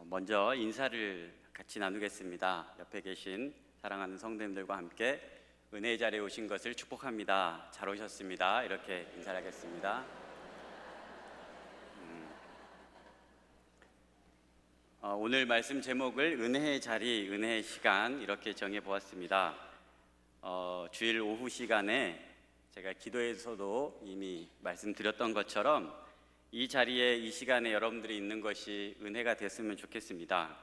먼저 인사를 같이 나누겠습니다. 옆에 계신 사랑하는 성도님들과 함께 은혜의 자리에 오신 것을 축복합니다. 잘 오셨습니다. 이렇게 인사를 하겠습니다. 오늘 말씀 제목을 은혜의 자리, 은혜의 시간 이렇게 정해 보았습니다. 주일 오후 시간에 제가 기도에서도 이미 말씀드렸던 것처럼 이 자리에 이 시간에 여러분들이 있는 것이 은혜가 됐으면 좋겠습니다.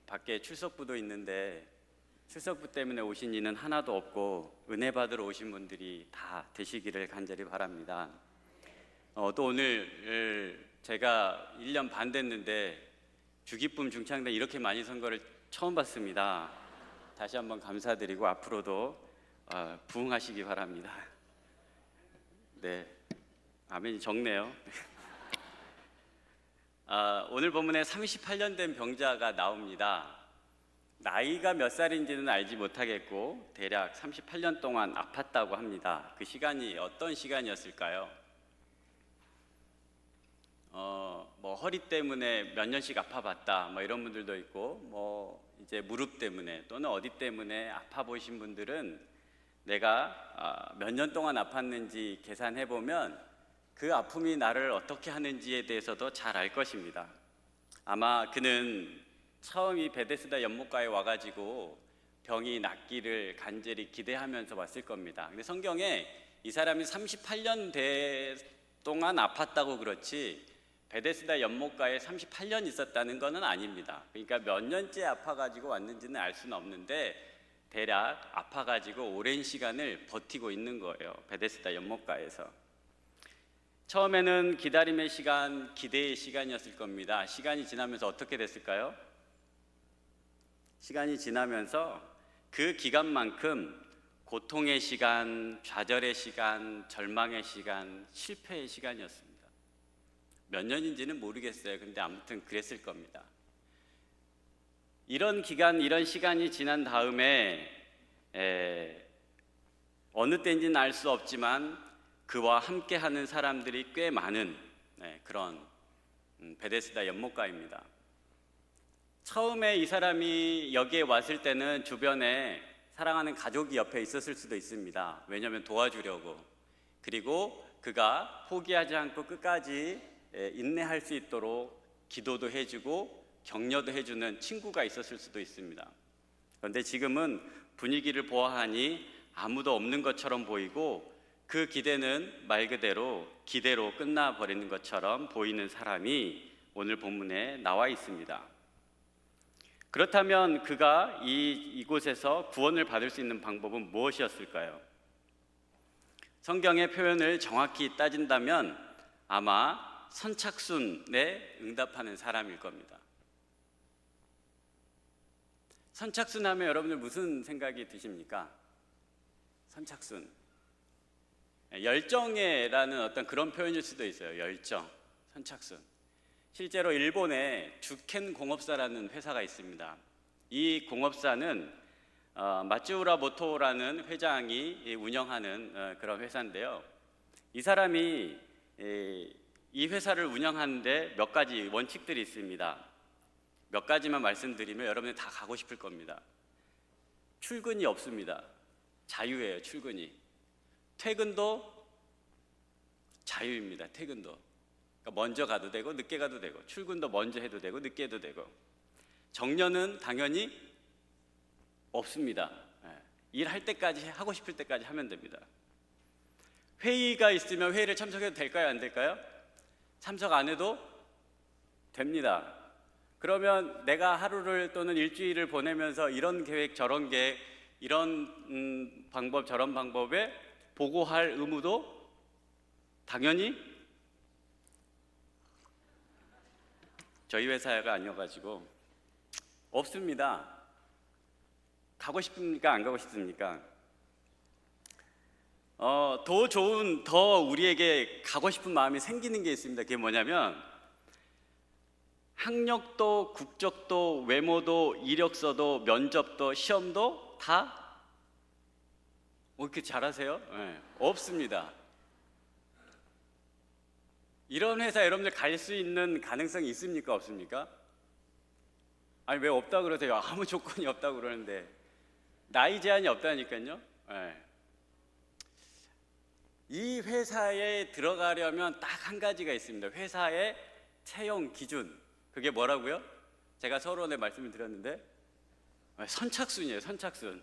밖에 출석부도 있는데 출석부 때문에 오신 이는 하나도 없고 은혜 받으러 오신 분들이 다 되시기를 간절히 바랍니다. 또 오늘 제가 1년 반 됐는데 주기쁨 중창단 이렇게 많이 선 거를 처음 봤습니다. 다시 한번 감사드리고 앞으로도 부응하시기 바랍니다. 네, 아멘이 적네요. 오늘 본문에 38년 된 병자가 나옵니다. 나이가 몇 살인지는 알지 못하겠고 대략 38년 동안 아팠다고 합니다. 그 시간이 어떤 시간이었을까요? 뭐 허리 때문에 몇 년씩 아파봤다 뭐 이런 분들도 있고, 뭐 이제 무릎 때문에 또는 어디 때문에 아파 보신 분들은 내가 몇 년 동안 아팠는지 계산해 보면 그 아픔이 나를 어떻게 하는지에 대해서도 잘 알 것입니다. 아마 그는 처음 이 베데스다 연못가에 와가지고 병이 낫기를 간절히 기대하면서 왔을 겁니다. 근데 성경에 이 사람이 38년 동안 아팠다고 그렇지 베데스다 연못가에 38년 있었다는 것은 아닙니다. 그러니까 몇 년째 아파가지고 왔는지는 알 수는 없는데 대략 아파가지고 오랜 시간을 버티고 있는 거예요. 베데스다 연못가에서. 처음에는 기다림의 시간, 기대의 시간이었을 겁니다. 시간이 지나면서 어떻게 됐을까요? 시간이 지나면서 그 기간만큼 고통의 시간, 좌절의 시간, 절망의 시간, 실패의 시간이었습니다. 몇 년인지는 모르겠어요. 근데 아무튼 그랬을 겁니다. 이런 기간, 이런 시간이 지난 다음에 어느 때인지는 알 수 없지만 그와 함께하는 사람들이 꽤 많은 그런 베데스다 연못가입니다. 처음에 이 사람이 여기에 왔을 때는 주변에 사랑하는 가족이 옆에 있었을 수도 있습니다. 왜냐하면 도와주려고. 그리고 그가 포기하지 않고 끝까지 인내할 수 있도록 기도도 해주고 격려도 해주는 친구가 있었을 수도 있습니다. 그런데 지금은 분위기를 보아하니 아무도 없는 것처럼 보이고 그 기대는 말 그대로 기대로 끝나버리는 것처럼 보이는 사람이 오늘 본문에 나와 있습니다. 그렇다면 그가 이곳에서 구원을 받을 수 있는 방법은 무엇이었을까요? 성경의 표현을 정확히 따진다면 아마 선착순에 응답하는 사람일 겁니다. 선착순 하면 여러분들 무슨 생각이 드십니까? 선착순. 열정에라는 어떤 그런 표현일 수도 있어요. 열정, 선착순. 실제로 일본에 주켄 공업사라는 회사가 있습니다. 이 공업사는 마츠우라 모토라는 회장이 운영하는 그런 회사인데요. 이 사람이 이 회사를 운영하는데 몇 가지 원칙들이 있습니다. 몇 가지만 말씀드리면 여러분이 다 가고 싶을 겁니다. 출근이 없습니다. 자유예요, 출근이. 퇴근도 자유입니다. 퇴근도. 그러니까 먼저 가도 되고 늦게 가도 되고, 출근도 먼저 해도 되고 늦게 해도 되고. 정년은 당연히 없습니다. 일할 때까지, 하고 싶을 때까지 하면 됩니다. 회의가 있으면 회의를 참석해도 될까요? 안 될까요? 참석 안 해도 됩니다. 그러면 내가 하루를 또는 일주일을 보내면서 이런 계획 저런 계획, 이런 방법 저런 방법에 보고할 의무도 당연히 저희 회사가 아니어가지고 없습니다. 가고 싶습니까? 안 가고 싶습니까? 더 좋은, 더 우리에게 가고 싶은 마음이 생기는 게 있습니다. 그게 뭐냐면 학력도, 국적도, 외모도, 이력서도, 면접도, 시험도 다 이렇게 잘하세요? 네, 없습니다. 이런 회사 여러분들 갈 수 있는 가능성이 있습니까? 없습니까? 아니 왜 없다 그러세요? 아무 조건이 없다고 그러는데 나이 제한이 없다니까요. 네. 이 회사에 들어가려면 딱 한 가지가 있습니다. 회사의 채용 기준. 그게 뭐라고요? 제가 서론에 말씀을 드렸는데 선착순이에요. 선착순.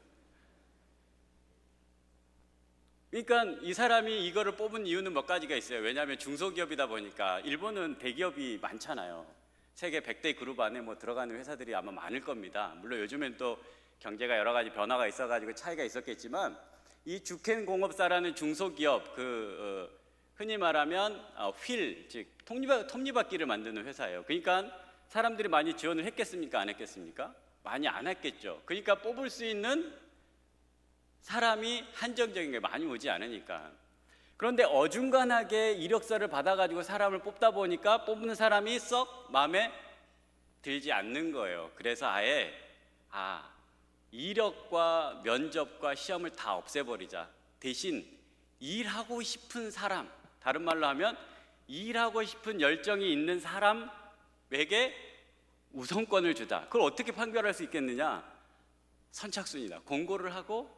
그러니까 이 사람이 이거를 뽑은 이유는 몇 가지가 있어요. 왜냐하면 중소기업이다 보니까 일본은 대기업이 많잖아요. 세계 100대 그룹 안에 뭐 들어가는 회사들이 아마 많을 겁니다. 물론 요즘엔 또 경제가 여러 가지 변화가 있어가지고 차이가 있었겠지만 이 주켄 공업사라는 중소기업 흔히 말하면 즉 톱니바퀴를 만드는 회사예요. 그러니까 사람들이 많이 지원을 했겠습니까? 안 했겠습니까? 많이 안 했겠죠. 그러니까 뽑을 수 있는 사람이 한정적인 게 많이 오지 않으니까. 그런데 어중간하게 이력서를 받아가지고 사람을 뽑다 보니까 뽑는 사람이 썩 마음에 들지 않는 거예요. 그래서 아예 이력과 면접과 시험을 다 없애버리자. 대신 일하고 싶은 사람, 다른 말로 하면 일하고 싶은 열정이 있는 사람에게 우선권을 주자. 그걸 어떻게 판별할 수 있겠느냐? 선착순이다. 공고를 하고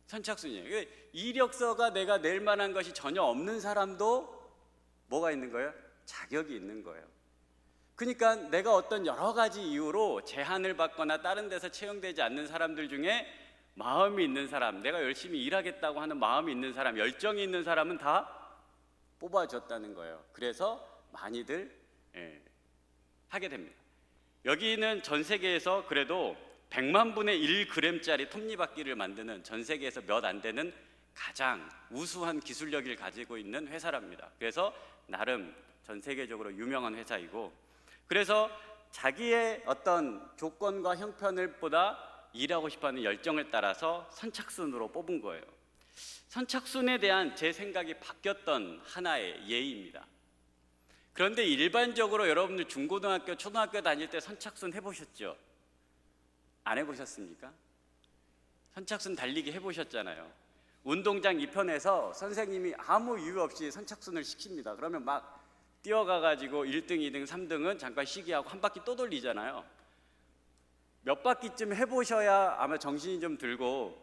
선착순이에요. 이력서가 내가 낼 만한 것이 전혀 없는 사람도 뭐가 있는 거예요? 자격이 있는 거예요. 그러니까 내가 어떤 여러 가지 이유로 제한을 받거나 다른 데서 채용되지 않는 사람들 중에 마음이 있는 사람, 내가 열심히 일하겠다고 하는 마음이 있는 사람, 열정이 있는 사람은 다 뽑아줬다는 거예요. 그래서 많이들 하게 됩니다. 여기는 전 세계에서 그래도 100만 분의 1g짜리 톱니바퀴를 만드는 전 세계에서 몇 안 되는 가장 우수한 기술력을 가지고 있는 회사랍니다. 그래서 나름 전 세계적으로 유명한 회사이고, 그래서 자기의 어떤 조건과 형편을 보다 일하고 싶어하는 열정을 따라서 선착순으로 뽑은 거예요. 선착순에 대한 제 생각이 바뀌었던 하나의 예입니다. 그런데 일반적으로 여러분들 중고등학교, 초등학교 다닐 때 선착순 해보셨죠? 안 해보셨습니까? 선착순 달리기 해보셨잖아요. 운동장 이편에서 선생님이 아무 이유 없이 선착순을 시킵니다. 그러면 막 뛰어가가지고 1등, 2등, 3등은 잠깐 쉬기하고 한 바퀴 또 돌리잖아요. 몇 바퀴쯤 해보셔야 아마 정신이 좀 들고,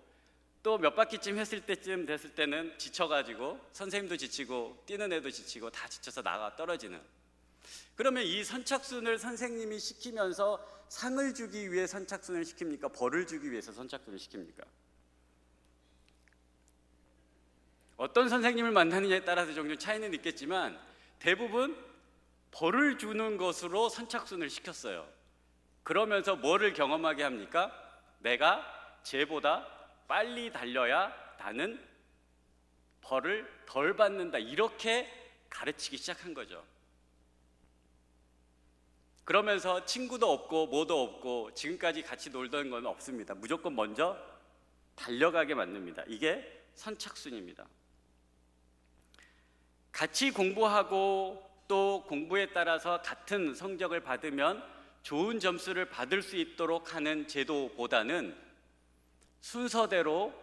또 몇 바퀴쯤 했을 때쯤 됐을 때는 지쳐가지고 선생님도 지치고 뛰는 애도 지치고 다 지쳐서 나가 떨어지는. 그러면 이 선착순을 선생님이 시키면서 상을 주기 위해 선착순을 시킵니까? 벌을 주기 위해서 선착순을 시킵니까? 어떤 선생님을 만나느냐에 따라서 종종 차이는 있겠지만 대부분 벌을 주는 것으로 선착순을 시켰어요. 그러면서 뭐를 경험하게 합니까? 내가 쟤보다 빨리 달려야 나는 벌을 덜 받는다, 이렇게 가르치기 시작한 거죠. 그러면서 친구도 없고 뭐도 없고 지금까지 같이 놀던 건 없습니다. 무조건 먼저 달려가게 만듭니다. 이게 선착순입니다. 같이 공부하고 또 공부에 따라서 같은 성적을 받으면 좋은 점수를 받을 수 있도록 하는 제도보다는 순서대로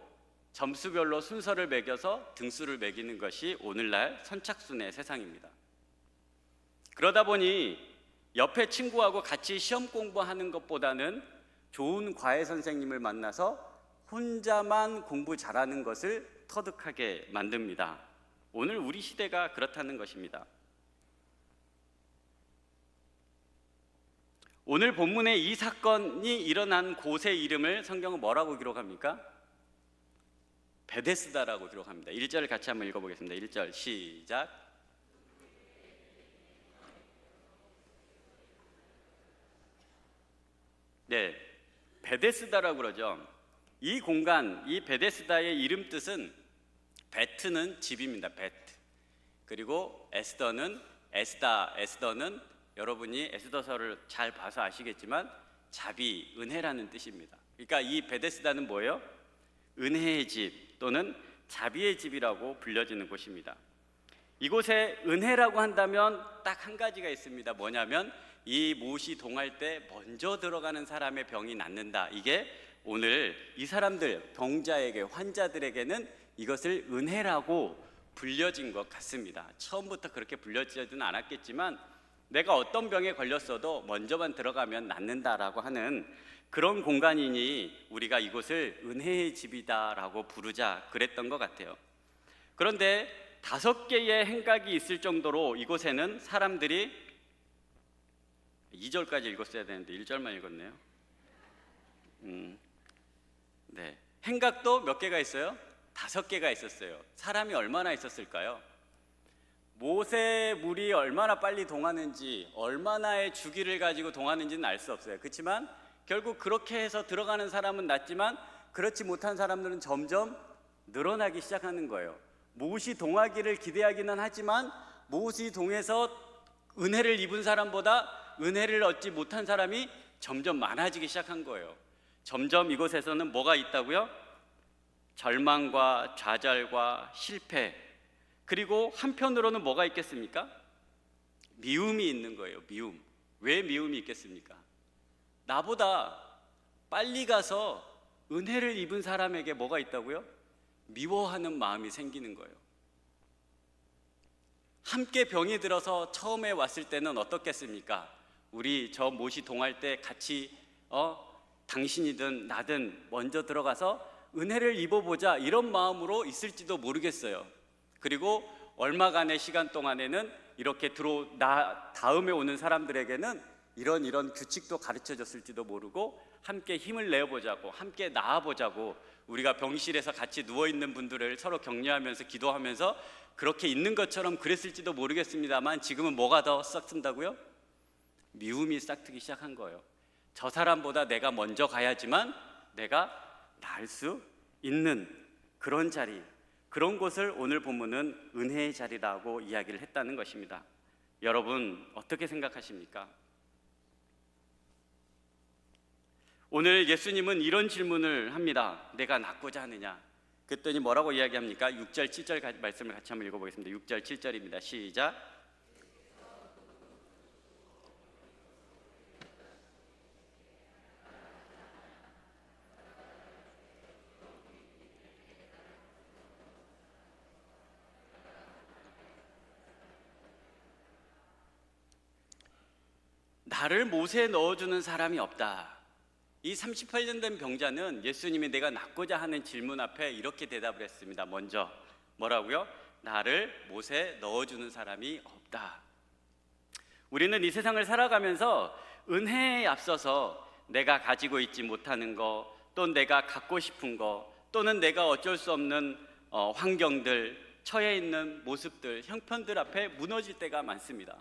점수별로 순서를 매겨서 등수를 매기는 것이 오늘날 선착순의 세상입니다. 그러다 보니 옆에 친구하고 같이 시험 공부하는 것보다는 좋은 과외 선생님을 만나서 혼자만 공부 잘하는 것을 터득하게 만듭니다. 오늘 우리 시대가 그렇다는 것입니다. 오늘 본문의 이 사건이 일어난 곳의 이름을 성경은 뭐라고 기록합니까? 베데스다라고 기록합니다. 1절 같이 한번 읽어보겠습니다. 1절 시작. 네, 베데스다라고 그러죠. 이 공간, 이 베데스다의 이름 뜻은 베트는 집입니다. 베트. 그리고 에스더는 여러분이 에스더서를 잘 봐서 아시겠지만 자비, 은혜라는 뜻입니다. 그러니까 이 베데스다는 뭐예요? 은혜의 집 또는 자비의 집이라고 불려지는 곳입니다. 이곳에 은혜라고 한다면 딱 한 가지가 있습니다. 뭐냐면 이 못이 동할 때 먼저 들어가는 사람의 병이 낫는다. 이게 오늘 이 사람들, 병자에게, 환자들에게는 이것을 은혜라고 불려진 것 같습니다. 처음부터 그렇게 불려지지는 않았겠지만 내가 어떤 병에 걸렸어도 먼저만 들어가면 낫는다라고 하는 그런 공간이니 우리가 이곳을 은혜의 집이다라고 부르자 그랬던 것 같아요. 그런데 5개의 행각이 있을 정도로 이곳에는 사람들이 2절까지 읽었어야 되는데 1절만 읽었네요. 네, 행각도 몇 개가 있어요? 5개가 있었어요. 사람이 얼마나 있었을까요? 모세 물이 얼마나 빨리 동하는지, 얼마나의 주기를 가지고 동하는지는 알 수 없어요. 그렇지만 결국 그렇게 해서 들어가는 사람은 낮지만 그렇지 못한 사람들은 점점 늘어나기 시작하는 거예요. 못이 동하기를 기대하기는 하지만 못이 동해서 은혜를 입은 사람보다 은혜를 얻지 못한 사람이 점점 많아지기 시작한 거예요. 점점 이곳에서는 뭐가 있다고요? 절망과 좌절과 실패, 그리고 한편으로는 뭐가 있겠습니까? 미움이 있는 거예요. 미움. 왜 미움이 있겠습니까? 나보다 빨리 가서 은혜를 입은 사람에게 뭐가 있다고요? 미워하는 마음이 생기는 거예요. 함께 병이 들어서 처음에 왔을 때는 어떻겠습니까? 우리 저 못이 동할 때 같이 당신이든 나든 먼저 들어가서 은혜를 입어보자 이런 마음으로 있을지도 모르겠어요. 그리고 얼마간의 시간 동안에는 이렇게 다음에 오는 사람들에게는 이런 규칙도 가르쳐 줬을지도 모르고 함께 힘을 내어보자고, 함께 나아보자고, 우리가 병실에서 같이 누워있는 분들을 서로 격려하면서 기도하면서 그렇게 있는 것처럼 그랬을지도 모르겠습니다만 지금은 뭐가 더 싹튼다고요? 미움이 싹트기 시작한 거예요. 저 사람보다 내가 먼저 가야지만 내가 나을 수 있는 그런 자리, 그런 곳을 오늘 본문은 은혜의 자리라고 이야기를 했다는 것입니다. 여러분 어떻게 생각하십니까? 오늘 예수님은 이런 질문을 합니다. 내가 낫고자 하느냐? 그랬더니 뭐라고 이야기합니까? 6절 7절 말씀을 같이 한번 읽어보겠습니다. 6절 7절입니다. 시작. 나를 못에 넣어주는 사람이 없다. 이 38년 된 병자는 예수님이 내가 낫고자 하는 질문 앞에 이렇게 대답을 했습니다. 먼저 뭐라고요? 나를 못에 넣어주는 사람이 없다. 우리는 이 세상을 살아가면서 은혜에 앞서서 내가 가지고 있지 못하는 거, 또 내가 갖고 싶은 거, 또는 내가 어쩔 수 없는 환경들, 처해 있는 모습들, 형편들 앞에 무너질 때가 많습니다.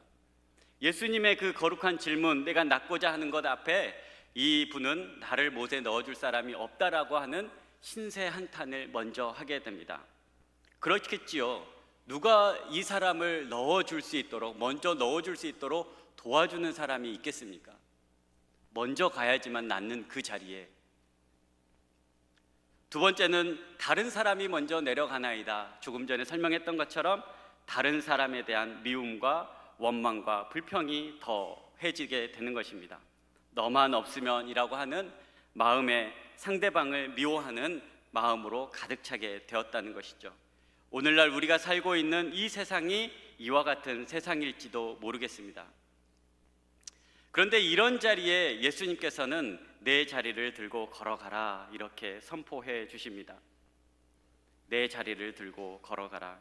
예수님의 그 거룩한 질문, 내가 낫고자 하는 것 앞에 이분은 나를 못에 넣어줄 사람이 없다라고 하는 신세 한탄을 먼저 하게 됩니다. 그렇겠지요. 누가 이 사람을 넣어줄 수 있도록, 먼저 넣어줄 수 있도록 도와주는 사람이 있겠습니까? 먼저 가야지만 낫는 그 자리에. 두 번째는 다른 사람이 먼저 내려가나이다. 조금 전에 설명했던 것처럼 다른 사람에 대한 미움과 원망과 불평이 더해지게 되는 것입니다. 너만 없으면이라고 하는 마음에 상대방을 미워하는 마음으로 가득 차게 되었다는 것이죠. 오늘날 우리가 살고 있는 이 세상이 이와 같은 세상일지도 모르겠습니다. 그런데 이런 자리에 예수님께서는 내 자리를 들고 걸어가라 이렇게 선포해 주십니다. 내 자리를 들고 걸어가라.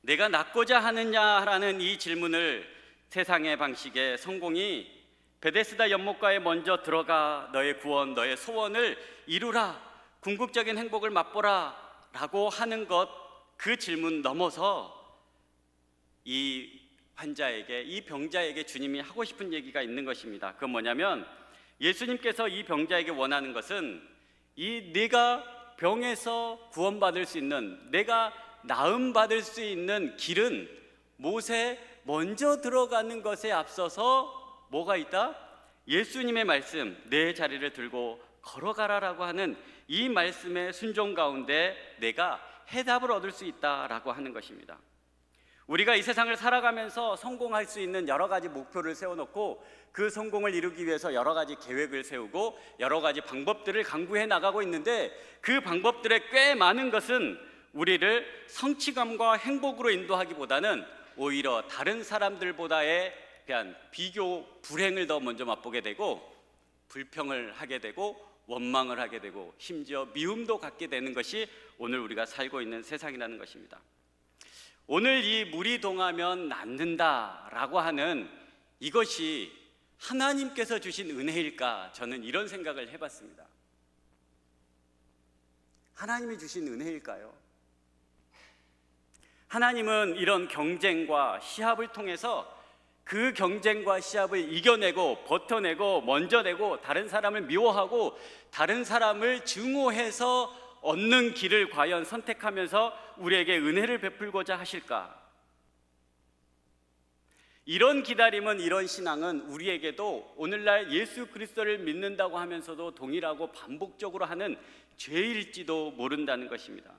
내가 낫고자 하느냐라는 이 질문을 세상의 방식의 성공이 베데스다 연못가에 먼저 들어가 너의 구원, 너의 소원을 이루라, 궁극적인 행복을 맛보라 라고 하는 것, 그 질문 넘어서 이 환자에게, 이 병자에게 주님이 하고 싶은 얘기가 있는 것입니다. 그건 뭐냐면 예수님께서 이 병자에게 원하는 것은 이 네가 병에서 구원받을 수 있는, 내가 나음받을 수 있는 길은 못에 먼저 들어가는 것에 앞서서 뭐가 있다? 예수님의 말씀, 내 자리를 들고 걸어가라라고 하는 이 말씀의 순종 가운데 내가 해답을 얻을 수 있다라고 하는 것입니다. 우리가 이 세상을 살아가면서 성공할 수 있는 여러 가지 목표를 세워놓고 그 성공을 이루기 위해서 여러 가지 계획을 세우고 여러 가지 방법들을 강구해 나가고 있는데 그 방법들의 꽤 많은 것은 우리를 성취감과 행복으로 인도하기보다는 오히려 다른 사람들보다에 대한 비교 불행을 더 먼저 맛보게 되고 불평을 하게 되고 원망을 하게 되고 심지어 미움도 갖게 되는 것이 오늘 우리가 살고 있는 세상이라는 것입니다. 오늘 이 물이 동하면 낫는다라고 하는 이것이 하나님께서 주신 은혜일까? 저는 이런 생각을 해봤습니다. 하나님이 주신 은혜일까요? 하나님은 이런 경쟁과 시합을 통해서 그 경쟁과 시합을 이겨내고 버텨내고 먼저 내고 다른 사람을 미워하고 다른 사람을 증오해서 얻는 길을 과연 선택하면서 우리에게 은혜를 베풀고자 하실까? 이런 기다림은, 이런 신앙은 우리에게도 오늘날 예수 그리스도를 믿는다고 하면서도 동일하고 반복적으로 하는 죄일지도 모른다는 것입니다.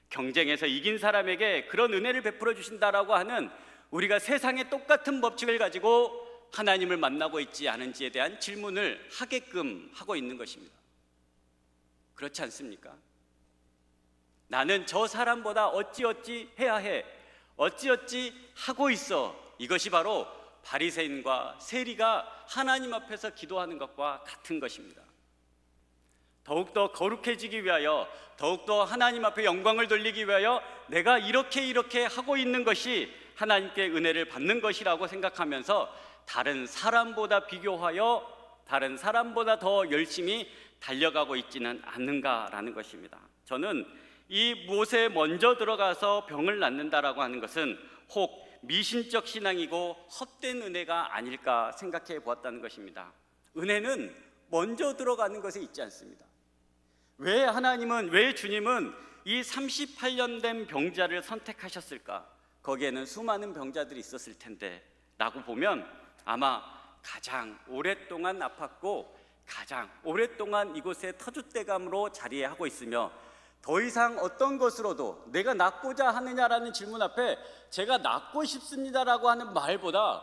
경쟁에서 이긴 사람에게 그런 은혜를 베풀어 주신다라고 하는 우리가 세상의 똑같은 법칙을 가지고 하나님을 만나고 있지 않은지에 대한 질문을 하게끔 하고 있는 것입니다. 그렇지 않습니까? 나는 저 사람보다 어찌어찌 해야 해, 어찌어찌 하고 있어. 이것이 바로 바리새인과 세리가 하나님 앞에서 기도하는 것과 같은 것입니다. 더욱더 거룩해지기 위하여, 더욱더 하나님 앞에 영광을 돌리기 위하여 내가 이렇게 하고 있는 것이 하나님께 은혜를 받는 것이라고 생각하면서 다른 사람보다 비교하여 다른 사람보다 더 열심히 달려가고 있지는 않는가라는 것입니다. 저는 이 못에 먼저 들어가서 병을 낫는다라고 하는 것은 혹 미신적 신앙이고 헛된 은혜가 아닐까 생각해 보았다는 것입니다. 은혜는 먼저 들어가는 것에 있지 않습니다. 왜 하나님은, 왜 주님은 이 38년 된 병자를 선택하셨을까? 거기에는 수많은 병자들이 있었을 텐데 라고 보면 아마 가장 오랫동안 아팠고 가장 오랫동안 이곳에 터줏대감으로 자리하고 있으며 더 이상 어떤 것으로도 내가 낫고자 하느냐라는 질문 앞에 제가 낫고 싶습니다라고 하는 말보다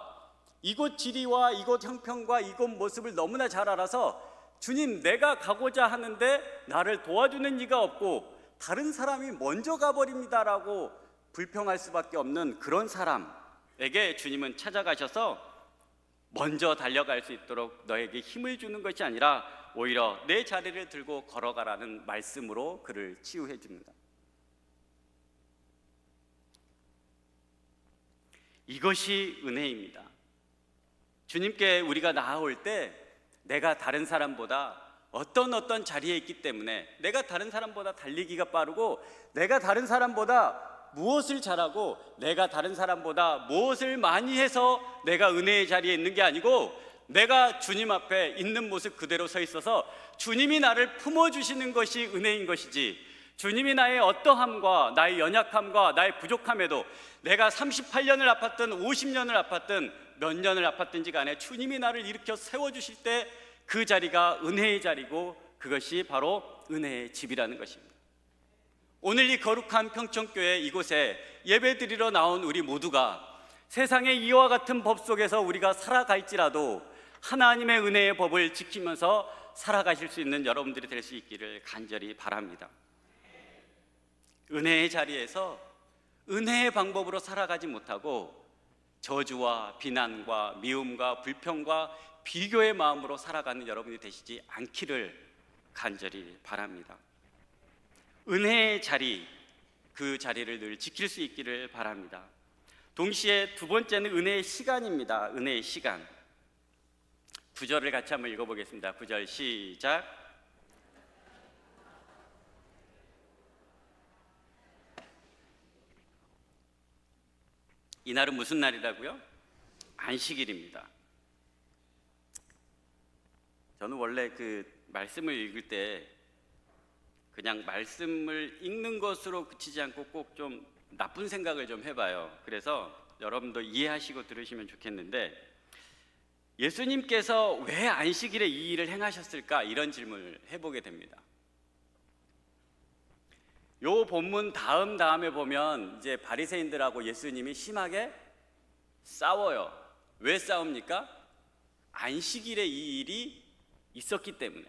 이곳 지리와 이곳 형편과 이곳 모습을 너무나 잘 알아서 주님, 내가 가고자 하는데 나를 도와주는 이가 없고 다른 사람이 먼저 가버립니다라고 불평할 수밖에 없는 그런 사람에게 주님은 찾아가셔서 먼저 달려갈 수 있도록 너에게 힘을 주는 것이 아니라 오히려 내 자리를 들고 걸어가라는 말씀으로 그를 치유해 줍니다. 이것이 은혜입니다. 주님께 우리가 나아올 때 내가 다른 사람보다 어떤 자리에 있기 때문에 내가 다른 사람보다 달리기가 빠르고 내가 다른 사람보다 무엇을 잘하고 내가 다른 사람보다 무엇을 많이 해서 내가 은혜의 자리에 있는 게 아니고 내가 주님 앞에 있는 모습 그대로 서 있어서 주님이 나를 품어주시는 것이 은혜인 것이지, 주님이 나의 어떠함과 나의 연약함과 나의 부족함에도 내가 38년을 아팠든 50년을 아팠든 몇 년을 아팠든지 간에 주님이 나를 일으켜 세워주실 때 그 자리가 은혜의 자리고 그것이 바로 은혜의 집이라는 것입니다. 오늘 이 거룩한 평천교회 이곳에 예배드리러 나온 우리 모두가 세상의 이와 같은 법 속에서 우리가 살아갈지라도 하나님의 은혜의 법을 지키면서 살아가실 수 있는 여러분들이 될 수 있기를 간절히 바랍니다. 은혜의 자리에서 은혜의 방법으로 살아가지 못하고 저주와 비난과 미움과 불평과 비교의 마음으로 살아가는 여러분이 되시지 않기를 간절히 바랍니다. 은혜의 자리, 그 자리를 늘 지킬 수 있기를 바랍니다. 동시에 두 번째는 은혜의 시간입니다. 은혜의 시간. 9절을 같이 한번 읽어보겠습니다. 9절 시작. 이날은 무슨 날이라고요? 안식일입니다. 저는 원래 그 말씀을 읽을 때 그냥 말씀을 읽는 것으로 그치지 않고 꼭 좀 나쁜 생각을 좀 해봐요. 그래서 여러분도 이해하시고 들으시면 좋겠는데, 예수님께서 왜 안식일에 이 일을 행하셨을까? 이런 질문을 해보게 됩니다. 요 본문 다음에 보면 이제 바리새인들하고 예수님이 심하게 싸워요. 왜 싸웁니까? 안식일에 이 일이 있었기 때문에.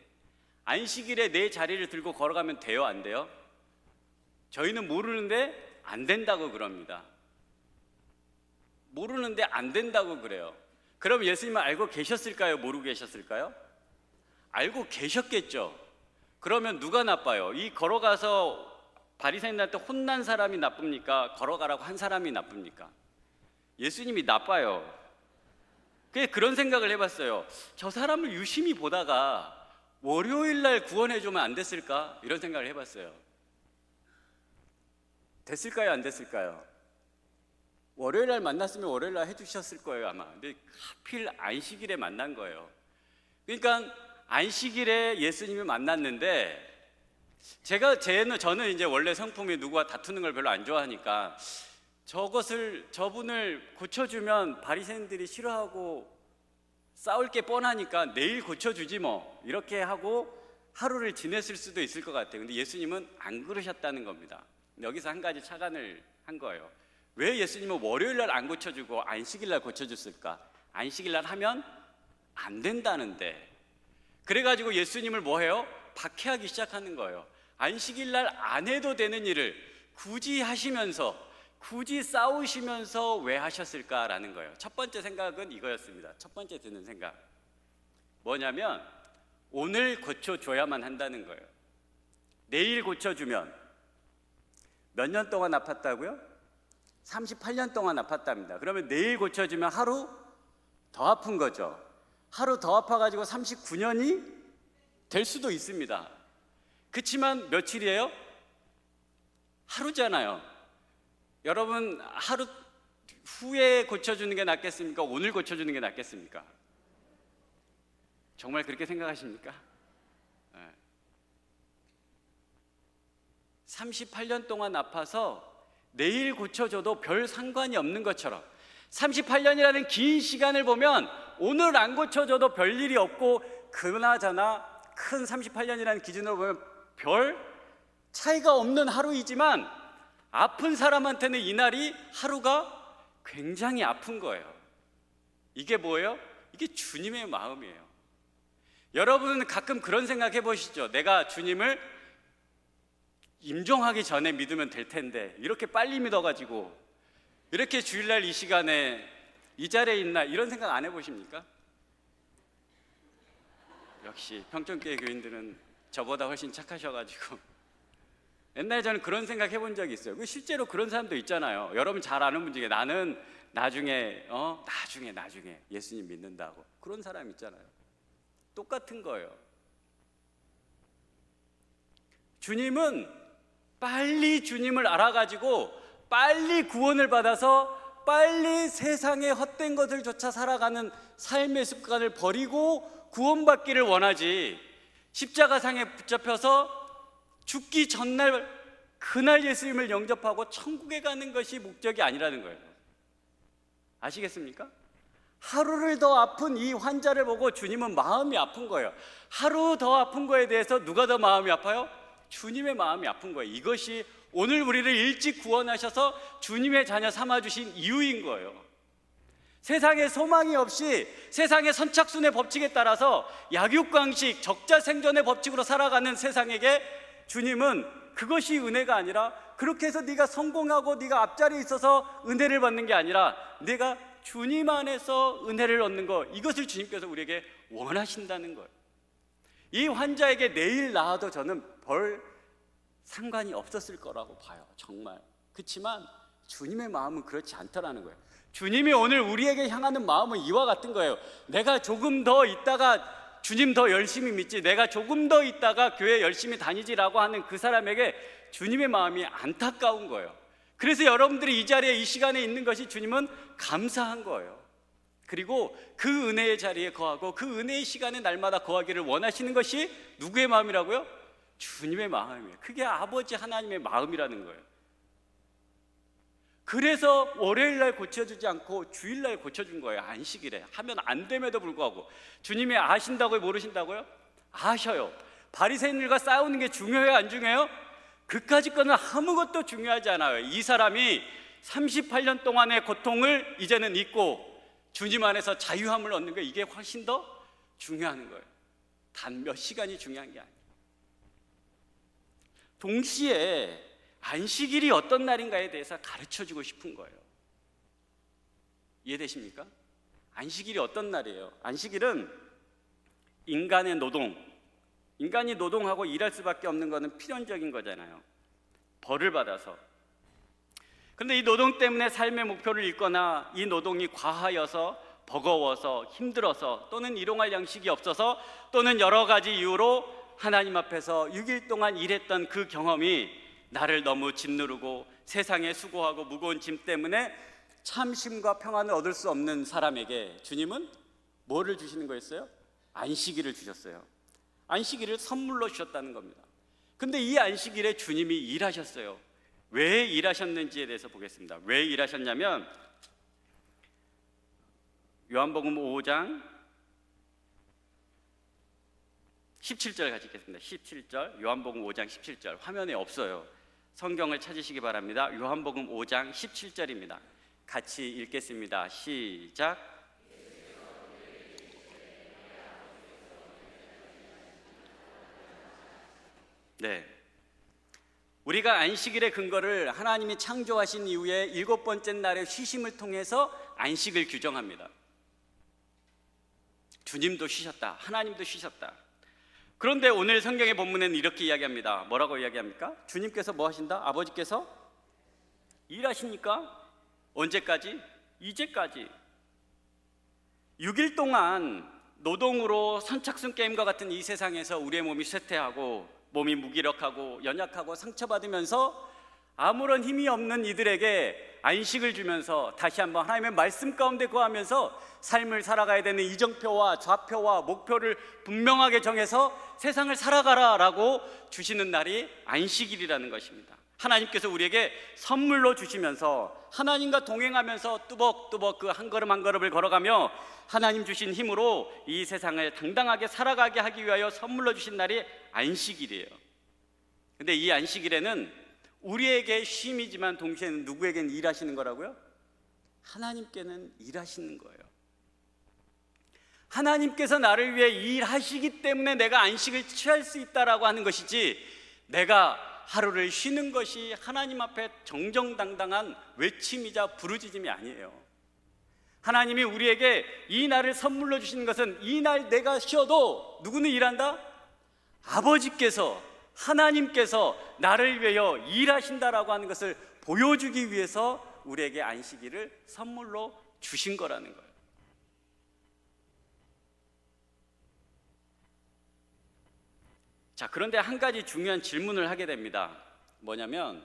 안식일에 내 자리를 들고 걸어가면 돼요, 안 돼요? 저희는 모르는데 안 된다고 그럽니다. 모르는데 안 된다고 그래요. 그럼 예수님은 알고 계셨을까요? 모르고 계셨을까요? 알고 계셨겠죠. 그러면 누가 나빠요? 이 걸어가서 바리새인들한테 혼난 사람이 나쁩니까? 걸어가라고 한 사람이 나쁩니까? 예수님이 나빠요. 그런 생각을 해봤어요. 저 사람을 유심히 보다가 월요일 날 구원해주면 안 됐을까? 이런 생각을 해봤어요. 됐을까요? 안 됐을까요? 월요일 날 만났으면 월요일 날 해주셨을 거예요 아마. 근데 하필 안식일에 만난 거예요. 그러니까 안식일에 예수님이 만났는데 저는 이제 원래 성품이 누구와 다투는 걸 별로 안 좋아하니까 저분을 고쳐주면 바리새인들이 싫어하고 싸울 게 뻔하니까 내일 고쳐주지 뭐 이렇게 하고 하루를 지냈을 수도 있을 것 같아요. 근데 예수님은 안 그러셨다는 겁니다. 여기서 한 가지 착안을 한 거예요. 왜 예수님은 월요일 날 안 고쳐주고 안식일 날 고쳐줬을까? 안식일 날 하면 안 된다는데. 그래가지고 예수님을 뭐 해요? 박해하기 시작하는 거예요. 안식일 날 안 해도 되는 일을 굳이 하시면서, 굳이 싸우시면서 왜 하셨을까라는 거예요. 첫 번째 생각은 이거였습니다. 첫 번째 드는 생각 뭐냐면 오늘 고쳐줘야만 한다는 거예요. 내일 고쳐주면 몇 년 동안 아팠다고요? 38년 동안 아팠답니다. 그러면 내일 고쳐주면 하루 더 아픈 거죠. 하루 더 아파가지고 39년이 될 수도 있습니다. 그렇지만 며칠이에요? 하루잖아요. 여러분 하루 후에 고쳐주는 게 낫겠습니까? 오늘 고쳐주는 게 낫겠습니까? 정말 그렇게 생각하십니까? 38년 동안 아파서 내일 고쳐줘도 별 상관이 없는 것처럼 38년이라는 긴 시간을 보면 오늘 안 고쳐줘도 별 일이 없고 그나저나 큰 38년이라는 기준으로 보면 별 차이가 없는 하루이지만 아픈 사람한테는 이날이 하루가 굉장히 아픈 거예요. 이게 뭐예요? 이게 주님의 마음이에요. 여러분은 가끔 그런 생각 해보시죠. 내가 주님을 임종하기 전에 믿으면 될 텐데 이렇게 빨리 믿어가지고 이렇게 주일날 이 시간에 이 자리에 있나 이런 생각 안 해보십니까? 역시 평촌교회 교인들은 저보다 훨씬 착하셔가지고 옛날에 저는 그런 생각 해본 적이 있어요. 실제로 그런 사람도 있잖아요. 여러분 잘 아는 분 중에 나는 나중에 예수님 믿는다고 그런 사람 있잖아요. 똑같은 거예요. 주님은 빨리 주님을 알아가지고 빨리 구원을 받아서 빨리 세상의 헛된 것들조차 살아가는 삶의 습관을 버리고 구원받기를 원하지, 십자가상에 붙잡혀서 죽기 전날 그날 예수님을 영접하고 천국에 가는 것이 목적이 아니라는 거예요. 아시겠습니까? 하루를 더 아픈 이 환자를 보고 주님은 마음이 아픈 거예요. 하루 더 아픈 거에 대해서 누가 더 마음이 아파요? 주님의 마음이 아픈 거예요. 이것이 오늘 우리를 일찍 구원하셔서 주님의 자녀 삼아주신 이유인 거예요. 세상에 소망이 없이 세상의 선착순의 법칙에 따라서 약육강식 적자생존의 법칙으로 살아가는 세상에게 주님은 그것이 은혜가 아니라 그렇게 해서 네가 성공하고 네가 앞자리에 있어서 은혜를 받는 게 아니라 내가 주님 안에서 은혜를 얻는 것, 이것을 주님께서 우리에게 원하신다는 거예요. 이 환자에게 내일 나아도 저는 별 상관이 없었을 거라고 봐요. 정말. 그렇지만 주님의 마음은 그렇지 않더라는 거예요. 주님이 오늘 우리에게 향하는 마음은 이와 같은 거예요. 내가 조금 더 있다가 주님 더 열심히 믿지, 내가 조금 더 있다가 교회 열심히 다니지라고 하는 그 사람에게 주님의 마음이 안타까운 거예요. 그래서 여러분들이 이 자리에 이 시간에 있는 것이 주님은 감사한 거예요. 그리고 그 은혜의 자리에 거하고 그 은혜의 시간에 날마다 거하기를 원하시는 것이 누구의 마음이라고요? 주님의 마음이에요. 그게 아버지 하나님의 마음이라는 거예요. 그래서 월요일날 고쳐주지 않고 주일날 고쳐준 거예요. 안식일에 하면 안 됨에도 불구하고. 주님이 아신다고요? 모르신다고요? 아셔요. 바리새인들과 싸우는 게 중요해요? 안 중요해요? 그까짓 거는 아무것도 중요하지 않아요. 이 사람이 38년 동안의 고통을 이제는 잊고 주님 안에서 자유함을 얻는 거, 이게 훨씬 더 중요한 거예요. 단 몇 시간이 중요한 게 아니에요. 동시에 안식일이 어떤 날인가에 대해서 가르쳐주고 싶은 거예요. 이해되십니까? 안식일이 어떤 날이에요? 안식일은 인간의 노동, 인간이 노동하고 일할 수밖에 없는 것은 필연적인 거잖아요. 벌을 받아서. 그런데 이 노동 때문에 삶의 목표를 잃거나 이 노동이 과하여서 버거워서 힘들어서 또는 일용할 양식이 없어서 또는 여러 가지 이유로 하나님 앞에서 6일 동안 일했던 그 경험이 나를 너무 짓누르고 세상에 수고하고 무거운 짐 때문에 참 쉼과 평안을 얻을 수 없는 사람에게 주님은 뭐를 주시는 거였어요? 안식일을 주셨어요. 안식일을 선물로 주셨다는 겁니다. 근데 이 안식일에 주님이 일하셨어요. 왜 일하셨는지에 대해서 보겠습니다. 왜 일하셨냐면 요한복음 5장 17절 같이 읽겠습니다. 17절, 요한복음 5장 17절. 화면에 없어요. 성경을 찾으시기 바랍니다. 요한복음 5장 17절입니다. 같이 읽겠습니다. 시작. 네. 우리가 안식일의 근거를 하나님이 창조하신 이후에 7번째 날의 쉬심을 통해서 안식을 규정합니다. 주님도 쉬셨다. 하나님도 쉬셨다. 그런데 오늘 성경의 본문에는 이렇게 이야기합니다. 뭐라고 이야기합니까? 주님께서 뭐 하신다? 아버지께서 일하십니까? 언제까지? 이제까지. 6일 동안 노동으로 선착순 게임과 같은 이 세상에서 우리의 몸이 쇠퇴하고 몸이 무기력하고 연약하고 상처받으면서 아무런 힘이 없는 이들에게 안식을 주면서 다시 한번 하나님의 말씀 가운데 거하면서 삶을 살아가야 되는 이정표와 좌표와 목표를 분명하게 정해서 세상을 살아가라라고 주시는 날이 안식일이라는 것입니다. 하나님께서 우리에게 선물로 주시면서 하나님과 동행하면서 뚜벅뚜벅 그 한 걸음 한 걸음을 걸어가며 하나님 주신 힘으로 이 세상을 당당하게 살아가게 하기 위하여 선물로 주신 날이 안식일이에요. 근데 이 안식일에는 우리에게 쉼이지만 동시에는 누구에게는 일하시는 거라고요? 하나님께는 일하시는 거예요. 하나님께서 나를 위해 일하시기 때문에 내가 안식을 취할 수 있다라고 하는 것이지, 내가 하루를 쉬는 것이 하나님 앞에 정정당당한 외침이자 부르짖음이 아니에요. 하나님이 우리에게 이 날을 선물로 주신 것은 이 날 내가 쉬어도 누구는 일한다? 아버지께서, 하나님께서 나를 위하여 일하신다라고 하는 것을 보여주기 위해서 우리에게 안식일을 선물로 주신 거라는 거예요. 자, 그런데 한 가지 중요한 질문을 하게 됩니다. 뭐냐면,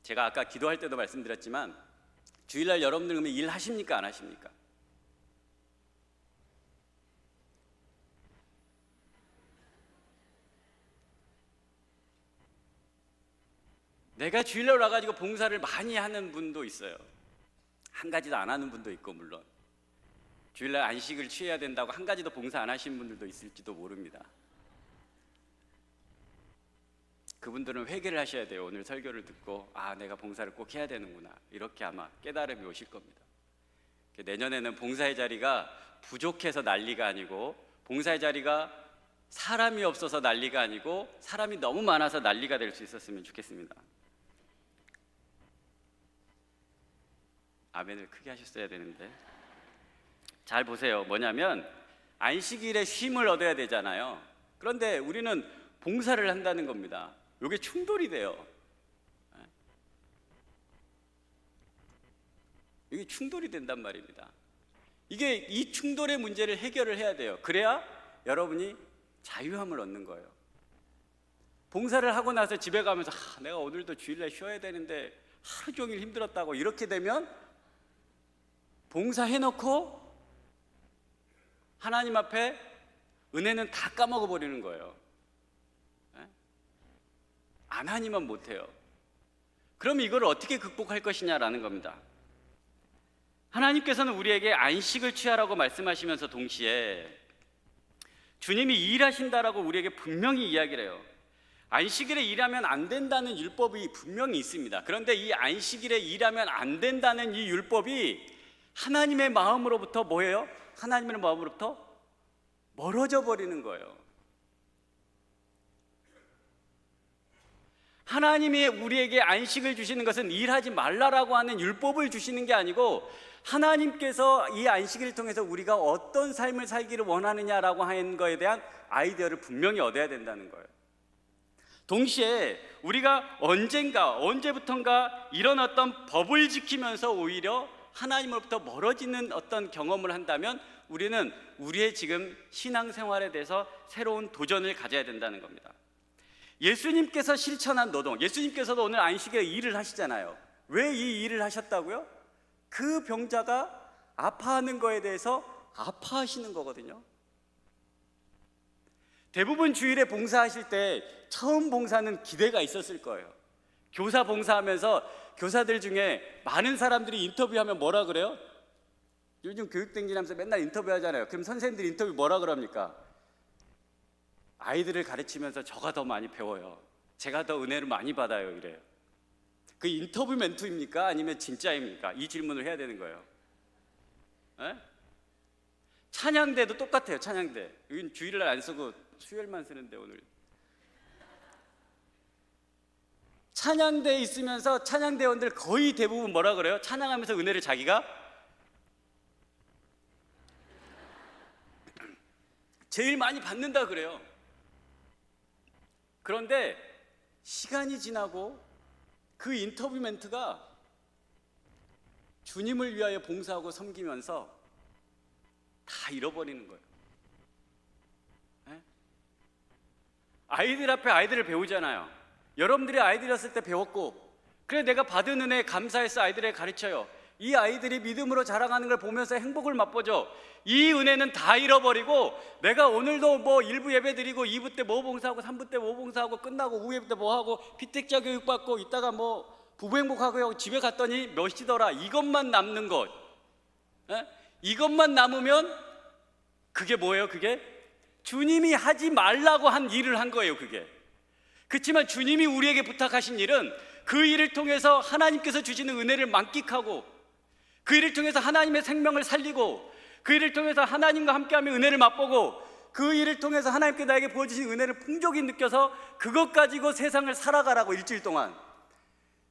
제가 아까 기도할 때도 말씀드렸지만 주일날 여러분들 그러면 일하십니까? 안 하십니까? 내가 주일날 와가지고 봉사를 많이 하는 분도 있어요. 한 가지도 안 하는 분도 있고, 물론 주일날 안식을 취해야 된다고 한 가지도 봉사 안 하신 분들도 있을지도 모릅니다. 그분들은 회개를 하셔야 돼요. 오늘 설교를 듣고 내가 봉사를 꼭 해야 되는구나, 이렇게 아마 깨달음이 오실 겁니다. 내년에는 봉사의 자리가 부족해서 난리가 아니고, 봉사의 자리가 사람이 없어서 난리가 아니고 사람이 너무 많아서 난리가 될 수 있었으면 좋겠습니다. 아멘을 크게 하셨어야 되는데. 잘 보세요. 뭐냐면 안식일에 쉼을 얻어야 되잖아요. 그런데 우리는 봉사를 한다는 겁니다. 이게 충돌이 돼요. 이게 충돌이 된단 말입니다. 이 충돌의 문제를 해결을 해야 돼요. 그래야 여러분이 자유함을 얻는 거예요. 봉사를 하고 나서 집에 가면서 내가 오늘도 주일날 쉬어야 되는데 하루 종일 힘들었다고 이렇게 되면 봉사해놓고 하나님 앞에 은혜는 다 까먹어 버리는 거예요. 안 하니만 못해요. 그럼 이걸 어떻게 극복할 것이냐라는 겁니다. 하나님께서는 우리에게 안식을 취하라고 말씀하시면서 동시에 주님이 일하신다라고 우리에게 분명히 이야기를 해요. 안식일에 일하면 안 된다는 율법이 분명히 있습니다. 그런데 이 안식일에 일하면 안 된다는 이 율법이 하나님의 마음으로부터 뭐예요? 하나님의 마음으로부터 멀어져 버리는 거예요. 하나님이 우리에게 안식을 주시는 것은 일하지 말라라고 하는 율법을 주시는 게 아니고 하나님께서 이 안식일을 통해서 우리가 어떤 삶을 살기를 원하느냐라고 하는 거에 대한 아이디어를 분명히 얻어야 된다는 거예요. 동시에 우리가 언제부턴가 이런 어떤 법을 지키면서 오히려 하나님으로부터 멀어지는 어떤 경험을 한다면 우리는 우리의 지금 신앙생활에 대해서 새로운 도전을 가져야 된다는 겁니다. 예수님께서 실천한 노동, 예수님께서도 오늘 안식일에 일을 하시잖아요. 왜 이 일을 하셨다고요? 그 병자가 아파하는 거에 대해서 아파하시는 거거든요. 대부분 주일에 봉사하실 때 처음 봉사는 기대가 있었을 거예요. 교사 봉사하면서 교사들 중에 많은 사람들이 인터뷰하면 뭐라 그래요? 요즘 교육댕진하면서 맨날 인터뷰하잖아요. 그럼 선생님들이 인터뷰 뭐라 그럽니까? 아이들을 가르치면서 저가 더 많이 배워요. 제가 더 은혜를 많이 받아요. 이래요. 그 인터뷰 멘트입니까? 아니면 진짜입니까? 이 질문을 해야 되는 거예요. 에? 찬양대도 똑같아요. 찬양대. 여긴 주일날 안 쓰고 수요일만 쓰는데 오늘 찬양대에 있으면서 찬양대원들 거의 대부분 뭐라 그래요? 찬양하면서 은혜를 자기가 제일 많이 받는다 그래요. 그런데 시간이 지나고 그 인터뷰 멘트가 주님을 위하여 봉사하고 섬기면서 다 잃어버리는 거예요. 네? 아이들 앞에 아이들을 배우잖아요. 여러분들이 아이들이었을 때 배웠고, 그래 내가 받은 은혜에 감사해서 아이들에게 가르쳐요. 이 아이들이 믿음으로 자라가는 걸 보면서 행복을 맛보죠. 이 은혜는 다 잃어버리고 내가 오늘도 뭐 1부 예배 드리고 2부 때 뭐 봉사하고 3부 때 뭐 봉사하고 끝나고 오후 예배 때 뭐 하고 피택자 교육 받고 이따가 뭐 부부 행복하고 집에 갔더니 몇 시더라, 이것만 남는 것. 에? 이것만 남으면 그게 뭐예요? 그게 주님이 하지 말라고 한 일을 한 거예요. 그게. 그렇지만 주님이 우리에게 부탁하신 일은 그 일을 통해서 하나님께서 주시는 은혜를 만끽하고, 그 일을 통해서 하나님의 생명을 살리고, 그 일을 통해서 하나님과 함께하며 은혜를 맛보고, 그 일을 통해서 하나님께 나에게 부어주신 은혜를 풍족히 느껴서 그것 가지고 세상을 살아가라고. 일주일 동안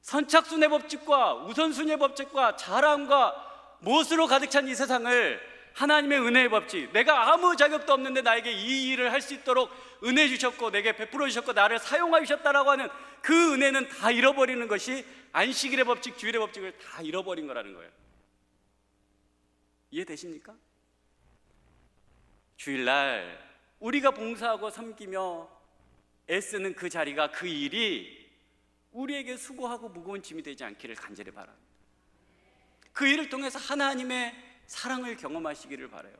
선착순의 법칙과 우선순위의 법칙과 자랑과 못으로 가득 찬 이 세상을 하나님의 은혜의 법칙, 내가 아무 자격도 없는데 나에게 이 일을 할 수 있도록 은혜 주셨고 내게 베풀어 주셨고 나를 사용하셨다라고 하는 그 은혜는 다 잃어버리는 것이 안식일의 법칙, 주일의 법칙을 다 잃어버린 거라는 거예요. 이해되십니까? 주일날 우리가 봉사하고 섬기며 애쓰는 그 자리가, 그 일이 우리에게 수고하고 무거운 짐이 되지 않기를 간절히 바랍니다. 그 일을 통해서 하나님의 사랑을 경험하시기를 바라요.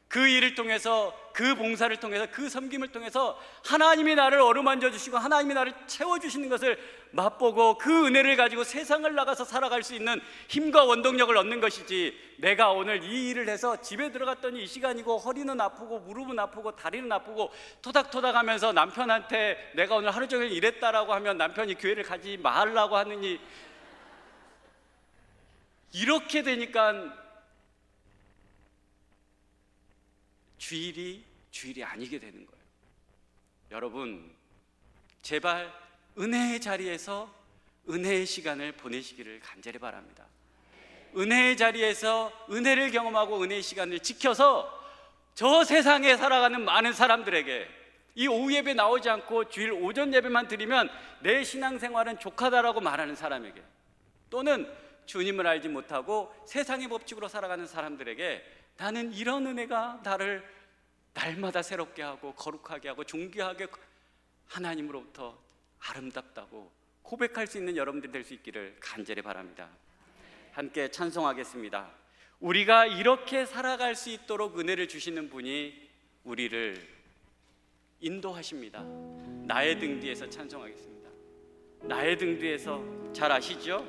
그 일을 통해서, 그 봉사를 통해서, 그 섬김을 통해서 하나님이 나를 어루만져 주시고 하나님이 나를 채워주시는 것을 맛보고 그 은혜를 가지고 세상을 나가서 살아갈 수 있는 힘과 원동력을 얻는 것이지, 내가 오늘 이 일을 해서 집에 들어갔더니 이 시간이고 허리는 아프고 무릎은 아프고 다리는 아프고 토닥토닥 하면서 남편한테 내가 오늘 하루 종일 일했다라고 하면 남편이 교회를 가지 말라고 하느니, 이렇게 되니까 주일이 아니게 되는 거예요. 여러분, 제발 은혜의 자리에서 은혜의 시간을 보내시기를 간절히 바랍니다. 은혜의 자리에서 은혜를 경험하고 은혜의 시간을 지켜서 저 세상에 살아가는 많은 사람들에게, 이 오후 예배 나오지 않고 주일 오전 예배만 드리면 내 신앙생활은 족하다라고 말하는 사람에게, 또는 주님을 알지 못하고 세상의 법칙으로 살아가는 사람들에게 나는 이런 은혜가 나를 날마다 새롭게 하고 거룩하게 하고 존귀하게 하나님으로부터 아름답다고 고백할 수 있는 여러분들이 될 수 있기를 간절히 바랍니다. 함께 찬송하겠습니다. 우리가 이렇게 살아갈 수 있도록 은혜를 주시는 분이 우리를 인도하십니다. 나의 등 뒤에서 찬송하겠습니다. 나의 등 뒤에서, 잘 아시죠?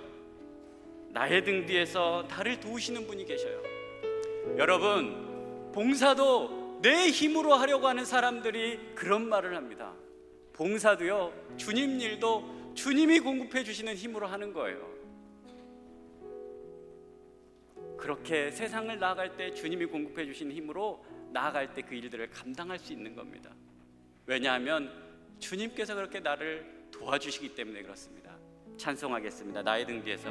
나의 등 뒤에서 나를 도우시는 분이 계셔요. 여러분, 봉사도 내 힘으로 하려고 하는 사람들이 그런 말을 합니다. 봉사도요, 주님 일도 주님이 공급해 주시는 힘으로 하는 거예요. 그렇게 세상을 나아갈 때 주님이 공급해 주시는 힘으로 나아갈 때 그 일들을 감당할 수 있는 겁니다. 왜냐하면 주님께서 그렇게 나를 도와주시기 때문에 그렇습니다. 찬송하겠습니다. 나의 등 뒤에서.